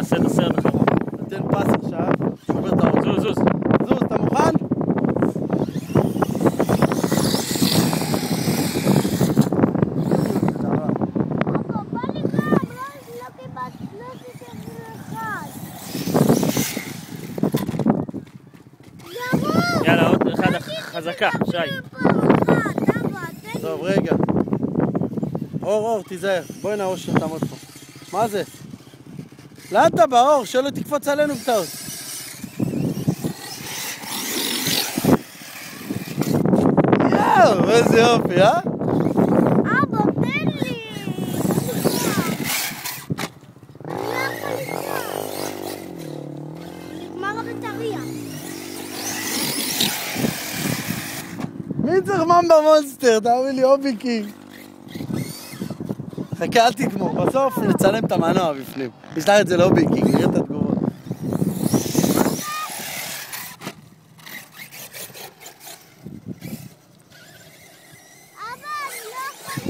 תעשה את הסרט אחרון. נתן פס עכשיו, שובר את הראש. זוז, זוז. זוז, אתה מוכן? יאללה, עוד אחד חזקה, שי. טוב, רגע. אור, תיזהר. בואי נאור שתעמוד פה. מה זה? לאן אתה באור? שלא תקפוץ עלינו בטעות. יאו, איזה יופי, אה? אבא, תן לי! נגמר הבטריה. מי צריך ממבה מונסטר? תאמין לי, אובי קינג. חכה, אל תגמור. בסוף נצלם את המנוע בפנים. נשלח את זה לאובי קינג, נראה את התגובות. אבא, אני לא יכול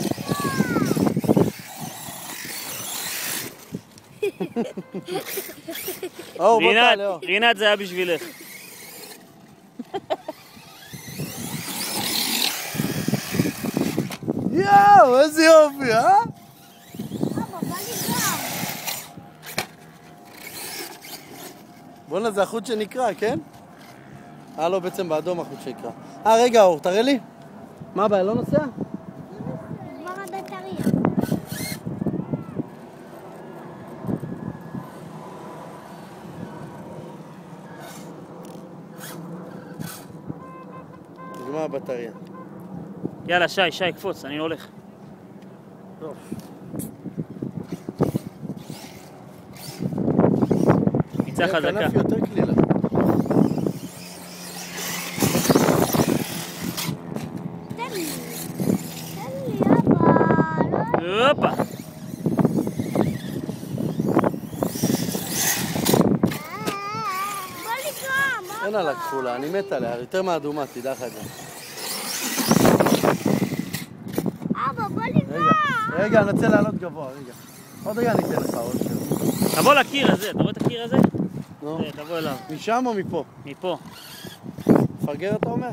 אור, בוא תעלה, אור. רינת, זה היה בשבילך. יאו, איזה יופי, אה? אבא, בא לי גם. בוא'נה, זה החוט שנקרא, כן? לא, בעצם באדום החוט שנקרא. רגע, אור, תראה לי. מה הבעיה, לא נוסע? נגמר הבטריה. נגמר הבטריה. יאללה, שי, קפוץ, אני הולך. טוב. ניצה חזקה. כנף יותר כלילה. תן לי, אבא. לא... הופה. בא לי גם, אבא. אין עלה כחולה, אני מת עליה, יותר מהאדומה, תדע לך את זה. אבא, בא לי גם. רגע, אני רוצה לעלות גבוה, רגע. עוד רגע אני אתן לך עוד שם. תבוא לקיר הזה, אתה רואה את הקיר הזה? נו, תבוא אליו. משם או מפה? מפה. פרגר אתה אומר?